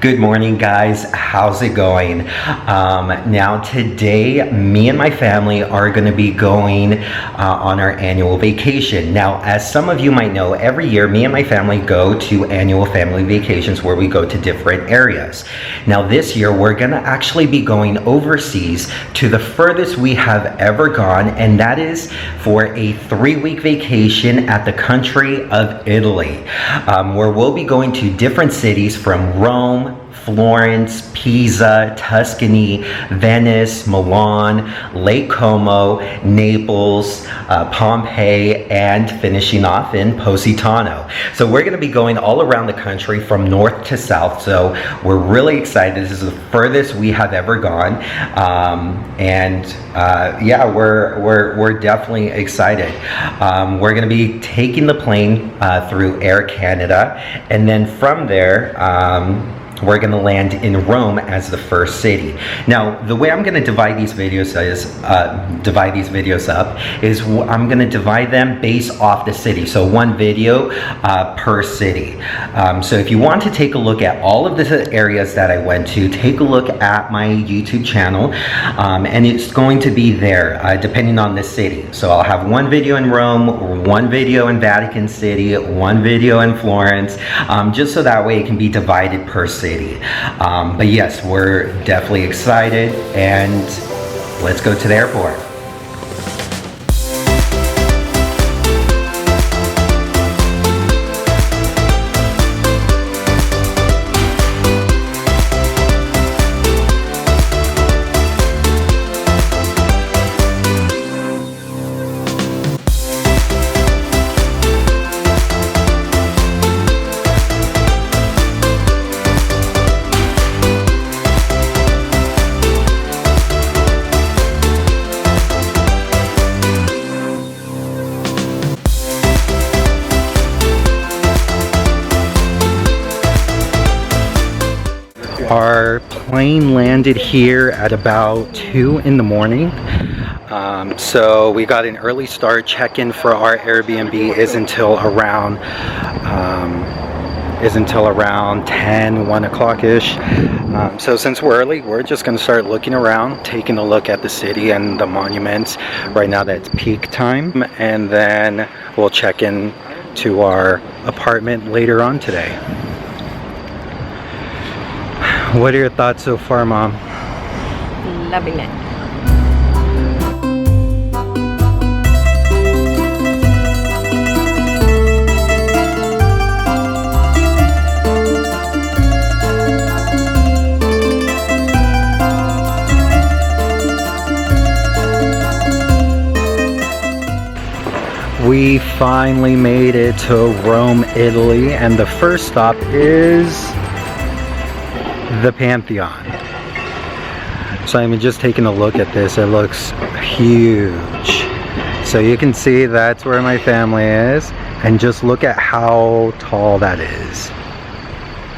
Good morning, guys. How's it going? Now today, me and my family are going to be going on our annual vacation. Now, as some of you might know, every year me and my family go to annual family vacations where we go to different areas. Now this year, we're going to actually be going overseas to the furthest we have ever gone, and that is for a 3-week vacation at the country of Italy, where we'll be going to different cities from Rome, Florence, Pisa, Tuscany, Venice, Milan, Lake Como, Naples, Pompeii, and finishing off in Positano. So we're going to be going all around the country from north to south. So we're really excited. This is the furthest we have ever gone, yeah, we're definitely excited. We're going to be taking the plane through Air Canada, and then from there, we're going to land in Rome as the first city. Now, the way I'm going to divide these videos up is I'm going to divide them based off the city. So one video per city. So if you want to take a look at all of the areas that I went to, take a look at my YouTube channel, and it's going to be there depending on the city. So I'll have one video in Rome, one video in Vatican City, one video in Florence, just so that way it can be divided per city. But yes, we're definitely excited, and let's go to the airport. Our plane landed here at about 2 in the morning. So we got an early start. Check-in for our Airbnb is until around 10, 1 o'clock-ish. So since we're early, we're just going to start looking around, taking a look at the city and the monuments. Right now that's peak time, and then we'll check in to our apartment later on today. What are your thoughts so far, Mom? Loving it. We finally made it to Rome, Italy, and the first stop is the Pantheon. So I'm just taking a look at this. It looks huge. So you can see that's where my family is, and just look at how tall that is.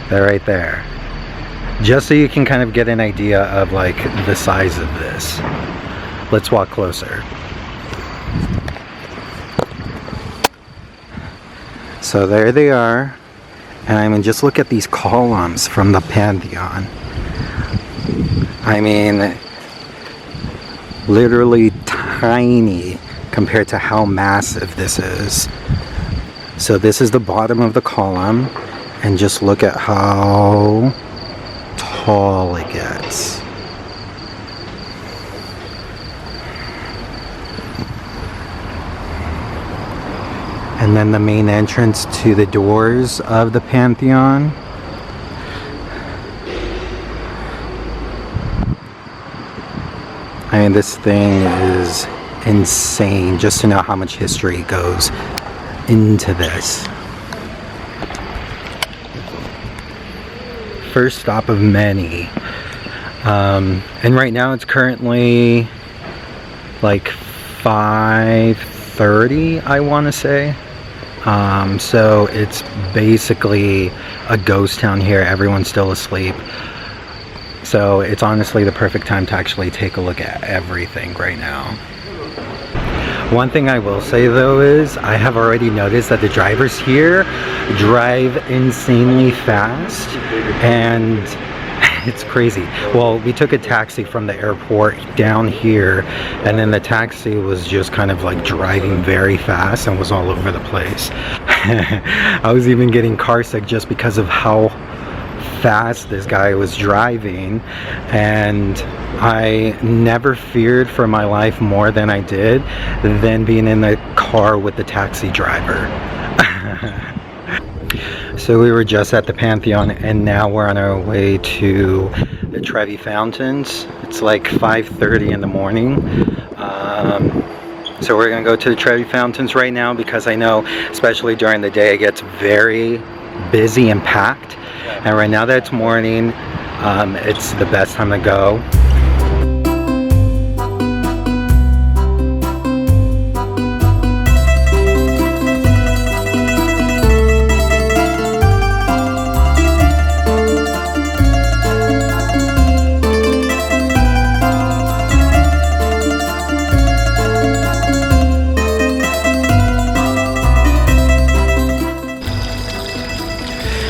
They're right there. Just so you can kind of get an idea of like the size of this. Let's walk closer. So there they are. And I mean, just look at these columns from the Pantheon. I mean, literally tiny compared to how massive this is. So this is the bottom of the column, and just look at how tall it gets. And then the main entrance to the doors of the Pantheon. I mean, this thing is insane, just to know how much history goes into this. First stop of many. And right now it's currently like 5:30, I want to say. So it's basically a ghost town here. Everyone's still asleep. So it's honestly the perfect time to actually take a look at everything right now. One thing I will say though is I have already noticed that the drivers here drive insanely fast, and it's crazy. Well, we took a taxi from the airport down here, and then the taxi was just kind of like driving very fast and was all over the place. I was even getting car sick just because of how fast this guy was driving, and I never feared for my life more than I did than being in the car with the taxi driver. So we were just at the Pantheon, and now we're on our way to the Trevi Fountains. It's like 5:30 in the morning. So we're gonna go to the Trevi Fountains right now because I know, especially during the day, it gets very busy and packed. And right now that it's morning, it's the best time to go.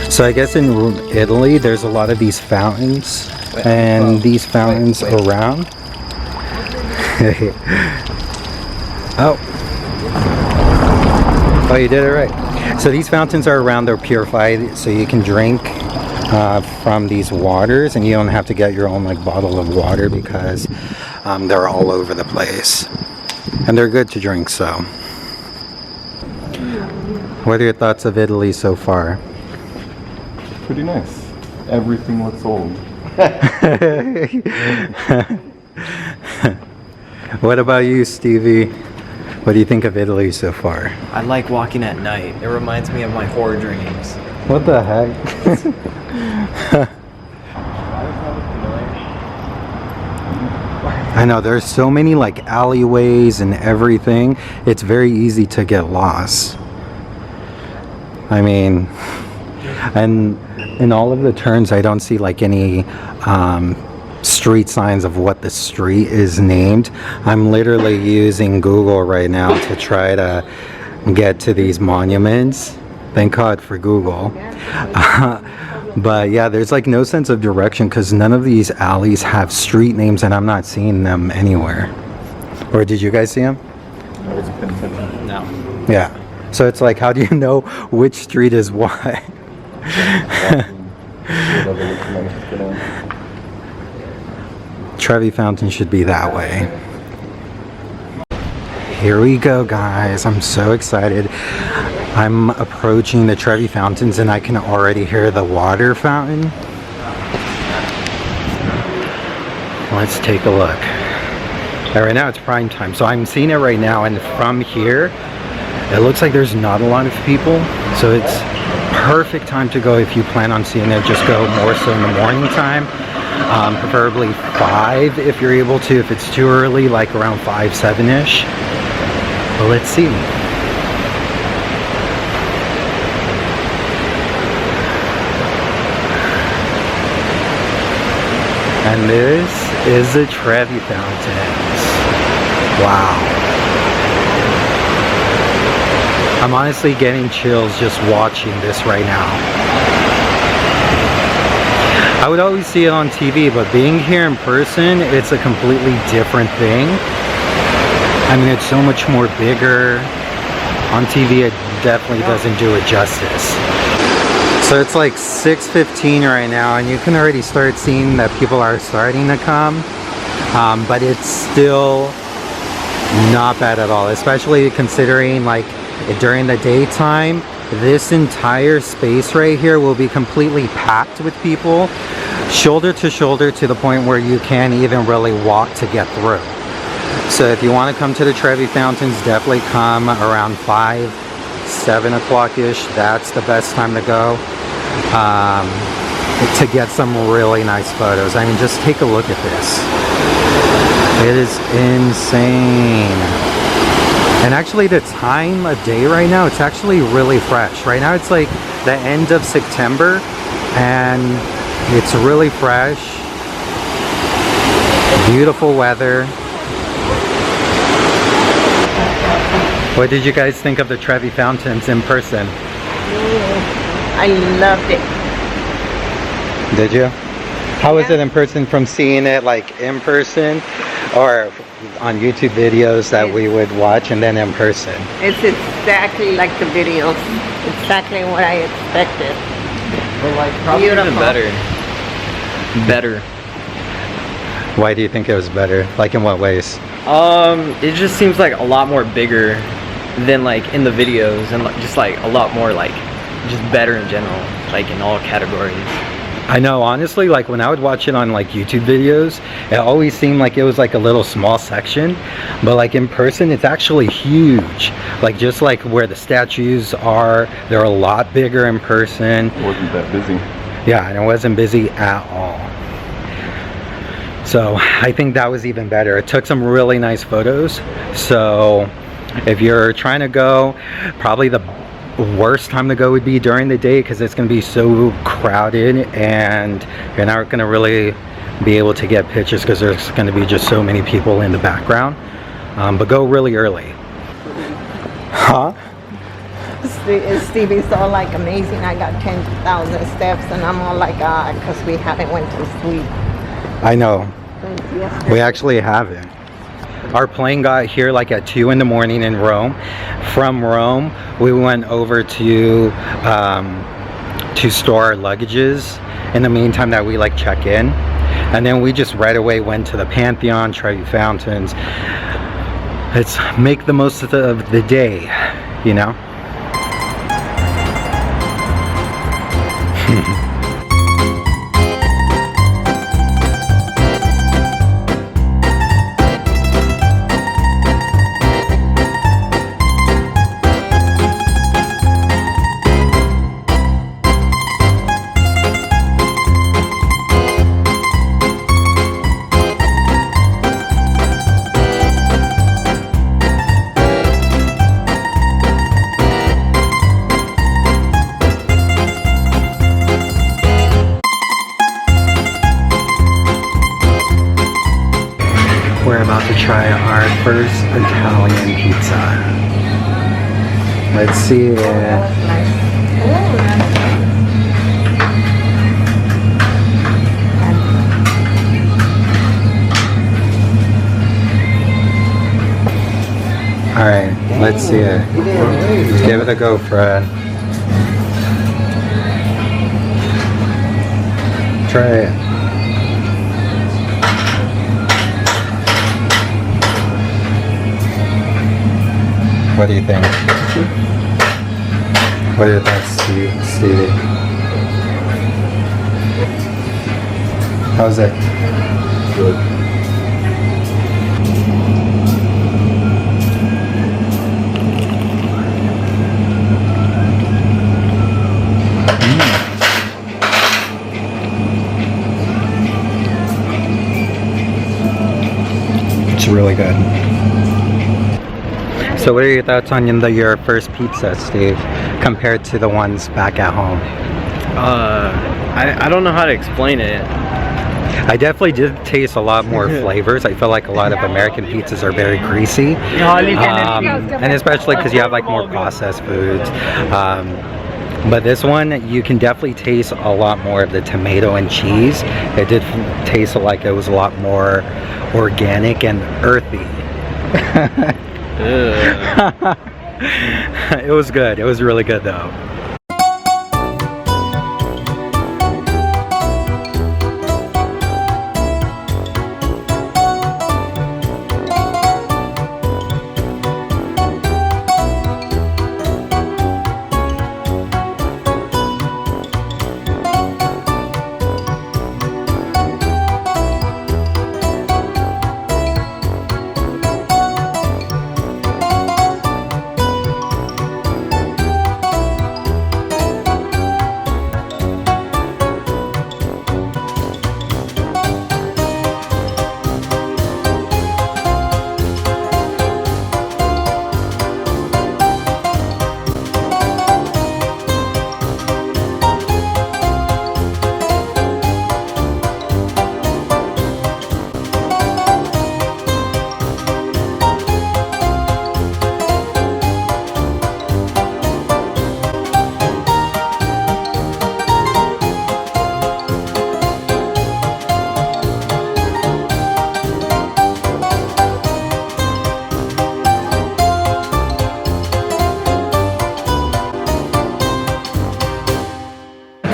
So I guess in Italy, there's a lot of these fountains, and these fountains around. Oh, you did it right. So these fountains are around, they're purified, so you can drink from these waters, and you don't have to get your own like bottle of water because they're all over the place, and they're good to drink. So, what are your thoughts of Italy so far? Pretty nice. Everything looks old. What about you, Stevie? What do you think of Italy so far? I like walking at night. It reminds me of my horror dreams. What the heck? I know, there's so many like alleyways and everything. It's very easy to get lost. I mean, and in all of the turns I don't see like any street signs of what the street is named. I'm literally using Google right now to try to get to these monuments. Thank God for Google. But yeah, there's like no sense of direction because none of these alleys have street names, and I'm not seeing them anywhere. Or did you guys see them? No. Yeah. So it's like, how do you know which street is what? Trevi Fountain should be that way. Here we go, guys. I'm so excited. I'm approaching the Trevi Fountains and I can already hear the water fountain. Let's take a look. And right now it's prime time, so I'm seeing it right now, and from here it looks like there's not a lot of people, so it's perfect time to go if you plan on seeing it. Just go more so in the morning time, preferably 5 if you're able to. If it's too early, like around 5, 7-ish. But let's see. And this is the Trevi Fountains. Wow. I'm honestly getting chills just watching this right now. I would always see it on TV, but being here in person, it's a completely different thing. I mean, it's so much more bigger. On TV, it definitely doesn't do it justice. So it's like 6:15 right now, and you can already start seeing that people are starting to come. But it's still not bad at all, especially considering like during the daytime, this entire space right here will be completely packed with people, shoulder to shoulder, to the point where you can't even really walk to get through. So if you want to come to the Trevi Fountains, definitely come around 5, 7 o'clock-ish. That's the best time to go to get some really nice photos. I mean, just take a look at this. It is insane. And actually the time of day right now, it's actually really fresh. Right now it's like the end of September and it's really fresh. Beautiful weather. What did you guys think of the Trevi Fountains in person? I loved it. Did you? How was it in person from seeing it like in person or on YouTube videos that we would watch and then in person? It's exactly like the videos. Exactly what I expected. But like probably even Beautiful. better. Why do you think it was better? Like in what ways? It just seems like a lot more bigger than like in the videos, and like, just like a lot more like just better in general, like in all categories. I know, honestly, like when I would watch it on like YouTube videos, it always seemed like it was like a little small section, but like in person, it's actually huge. Like just like where the statues are, they're a lot bigger in person. It wasn't that busy. Yeah, and it wasn't busy at all. So I think that was even better. It took some really nice photos. So if you're trying to go, probably the worst time to go would be during the day because it's going to be so crowded and you're not going to really be able to get pictures because there's going to be just so many people in the background. But go really early. Huh? Stevie's all like amazing. I got 10,000 steps and I'm all like, because we haven't went to sleep. I know. Since yesterday. We actually haven't. Our plane got here like at 2 in the morning in Rome. From Rome, we went over to store our luggages in the meantime that we like check in. And then we just right away went to the Pantheon, Trevi Fountains. Let's make the most of the day, you know? We're about to try our first Italian pizza. Let's see it. All right, let's see it. Give it a go, Fred. Try it. What do you think? What do you think, Stevie? How's it? Good. It's really good. So what are your thoughts on your first pizza, Steve, compared to the ones back at home? I don't know how to explain it. I definitely did taste a lot more flavors. I feel like a lot of American pizzas are very greasy. And especially because you have like more processed foods. But this one, you can definitely taste a lot more of the tomato and cheese. It did taste like it was a lot more organic and earthy. It was good. It was really good though.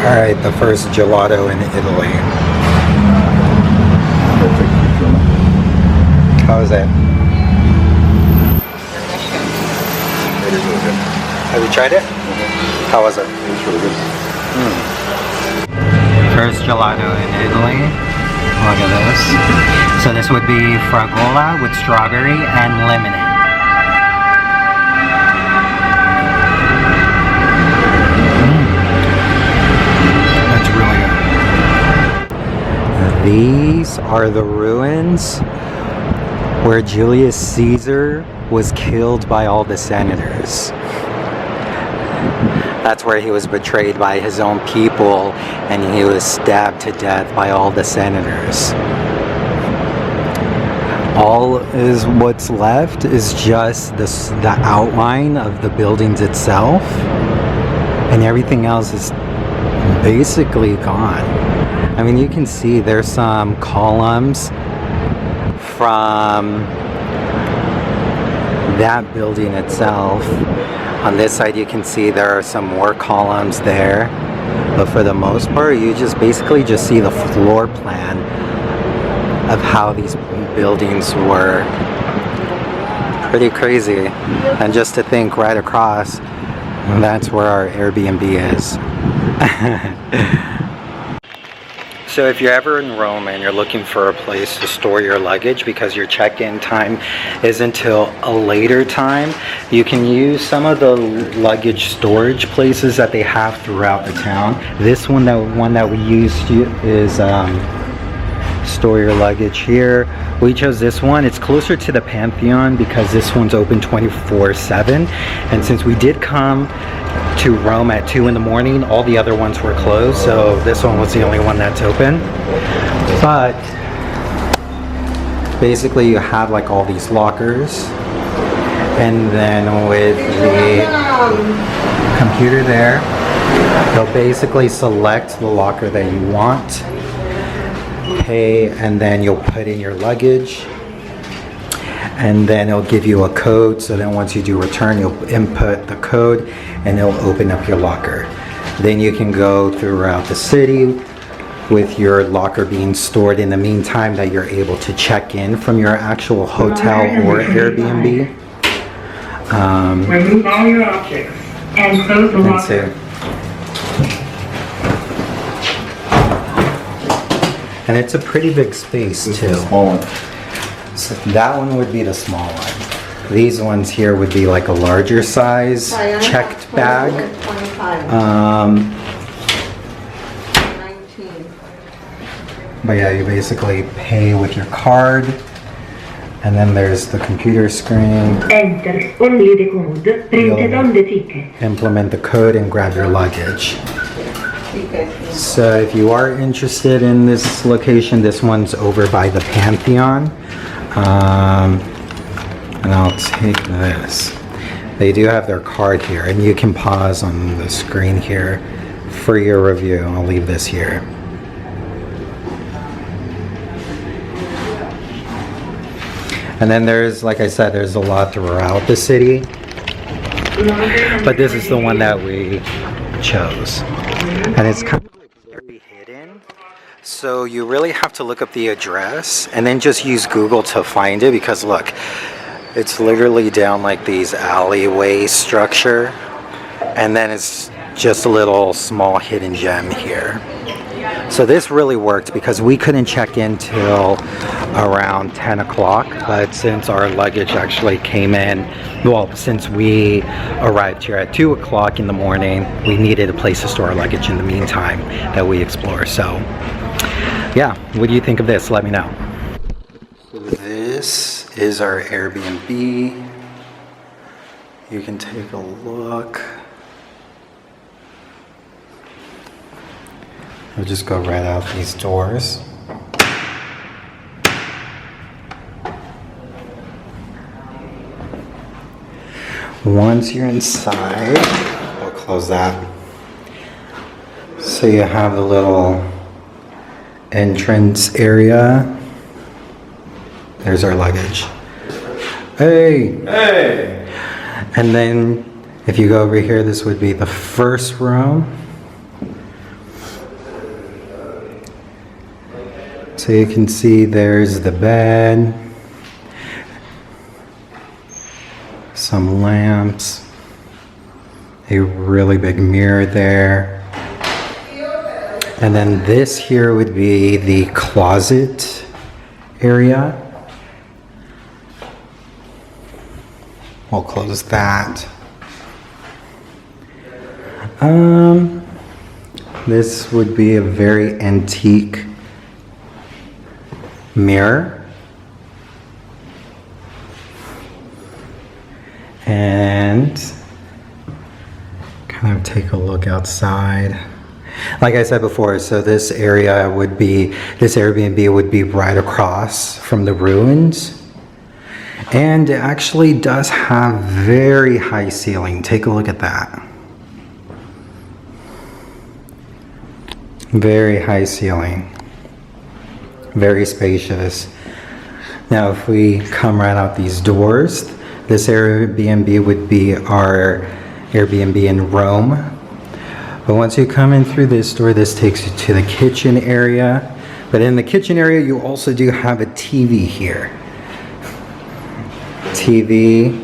All right, the first gelato in Italy. How is it? It is really good. Have you tried it? How was it? It's really good. First gelato in Italy. Look at this. So this would be fragola with strawberry and lemonade. That's really good. These are the ruins where Julius Caesar was killed by all the senators. That's where he was betrayed by his own people and he was stabbed to death by all the senators. All is what's left is just the outline of the buildings itself, and everything else is basically gone. I mean, you can see there's some columns from that building itself. On this side you can see there are some more columns there, but for the most part you just basically just see the floor plan of how these buildings were. Pretty crazy. And just to think right across, that's where our Airbnb is. So if you're ever in Rome and you're looking for a place to store your luggage because your check-in time is until a later time, you can use some of the luggage storage places that they have throughout the town. This one that we used is store your luggage here. We chose this one. It's closer to the Pantheon because this one's open 24/7. And since we did come to Rome at 2 in the morning, all the other ones were closed, so this one was the only one that's open. But basically you have like all these lockers, and then with the computer there, you'll basically select the locker that you want, pay, and then you'll put in your luggage, and then it'll give you a code. So then once you do return, you'll input the code and it'll open up your locker. Then you can go throughout the city with your locker being stored in the meantime that you're able to check in from your actual hotel or Airbnb. Remove all your objects and close the locker. And it's a pretty big space This too. is a small one. So that one would be the small one. These ones here would be like a larger size checked bag. 19. But yeah, you basically pay with your card, and then there's the computer screen. Enter only the code printed on the ticket. Implement the code and grab your luggage. So if you are interested in this location, this one's over by the Pantheon. And I'll take this. They do have their card here, and you can pause on the screen here for your review. I'll leave this here. And then there's, like I said, there's a lot throughout the city, but this is the one that we chose. And it's kind of very hidden, so you really have to look up the address and then just use Google to find it, because look, it's literally down like these alleyway structure, and then it's just a little small hidden gem here. So this really worked because we couldn't check in till around 10 o'clock, but since our luggage actually came in, well, since we arrived here at 2 o'clock in the morning, we needed a place to store our luggage in the meantime that we explore. So yeah, what do you think of this? Let me know. This is our Airbnb. You can take a look. I'll just go right out these doors. Once you're inside, I'll close that. So you have the little entrance area. There's our luggage. Hey! Hey! And then if you go over here, this would be the first room. So you can see there's the bed, some lamps, a really big mirror there. And then this here would be the closet area. We'll close that. This would be a very antique mirror. And kind of take a look outside. Like I said before, so this area would be, this Airbnb would be right across from the ruins. And it actually does have very high ceiling. Take a look at that. Very high ceiling. Very spacious. Now if we come right out these doors, this Airbnb would be our Airbnb in Rome. But once you come in through this door, this takes you to the kitchen area. But in the kitchen area, you also do have a TV here. TV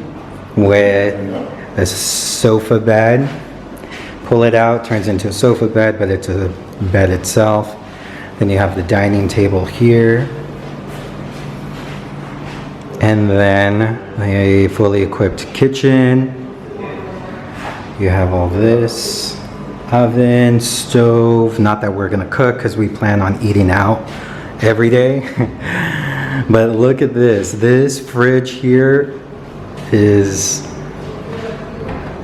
with a sofa bed. Pull it out, turns into a sofa bed, but it's a bed itself. Then you have the dining table here. And then a fully equipped kitchen. You have all this. Oven, stove. Not that we're gonna cook because we plan on eating out every day. But look at this. This fridge here is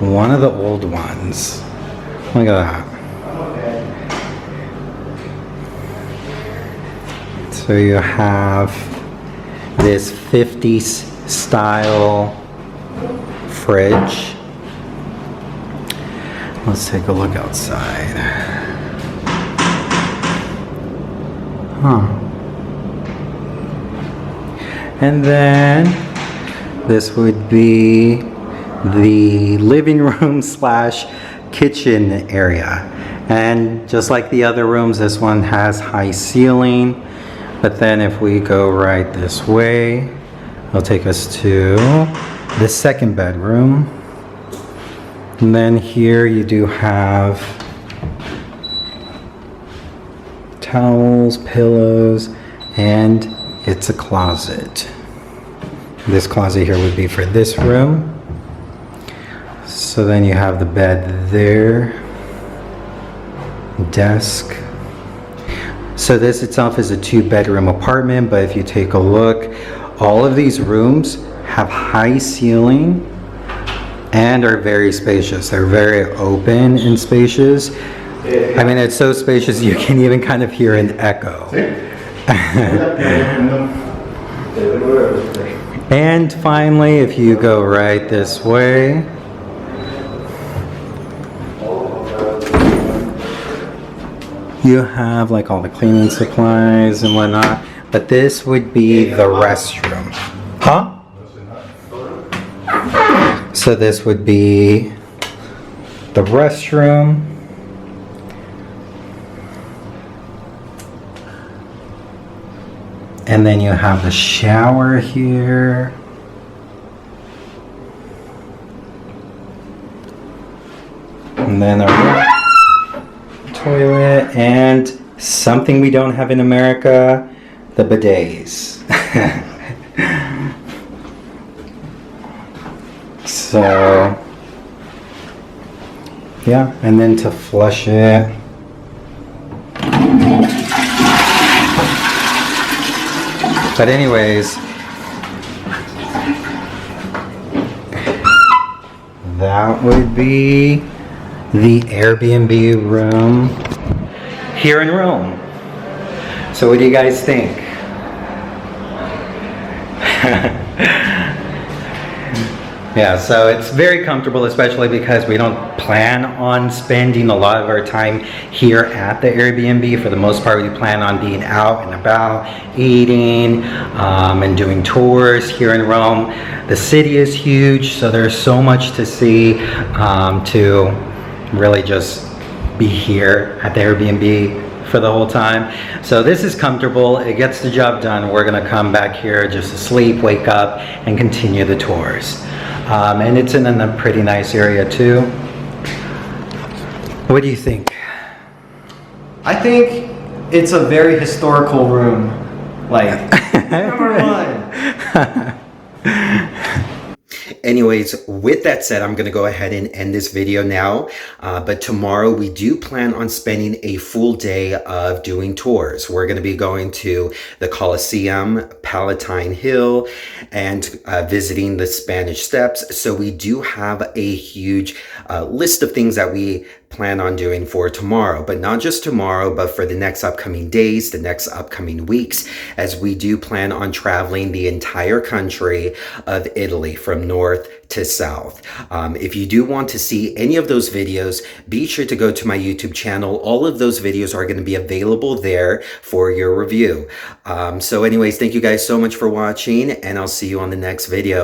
one of the old ones. Look at that. So you have this 50s style fridge. Let's take a look outside. And then this would be the living room slash kitchen area. And just like the other rooms, this one has high ceiling. But then if we go right this way, it'll take us to the second bedroom. And then here you do have towels, pillows, and it's a closet. This closet here would be for this room. So then you have the bed there, desk. So this itself is a 2-bedroom apartment, but if you take a look, all of these rooms have high ceiling and are very spacious. They're very open and spacious. I mean, it's so spacious you can even kind of hear an echo. And finally, if you go right this way, you have like all the cleaning supplies and whatnot. But this would be the restroom. Huh? So this would be the restroom. And then you have the shower here. And then a toilet and something we don't have in America, the bidets. So, yeah, and then to flush it. But anyways, that would be the Airbnb room here in Rome. So what do you guys think? Yeah, so it's very comfortable, especially because we don't plan on spending a lot of our time here at the Airbnb. For the most part, we plan on being out and about, eating, and doing tours here in Rome. The city is huge, so there's so much to see, to really just be here at the Airbnb for the whole time. So this is comfortable. It gets the job done. We're gonna come back here just to sleep, wake up, and continue the tours. And it's in a pretty nice area too. What do you think? I think it's a very historical room. Like, number one. Anyways, with that said, I'm going to go ahead and end this video now. But tomorrow we do plan on spending a full day of doing tours. We're going to be going to the Colosseum, Palatine Hill, and visiting the Spanish Steps. So we do have a huge list of things that we plan on doing for tomorrow, but not just tomorrow, but for the next upcoming days, the next upcoming weeks, as we do plan on traveling the entire country of Italy from north to south. If you do want to see any of those videos, be sure to go to my YouTube channel. All of those videos are going to be available there for your review. So anyways, thank you guys so much for watching, and I'll see you on the next video.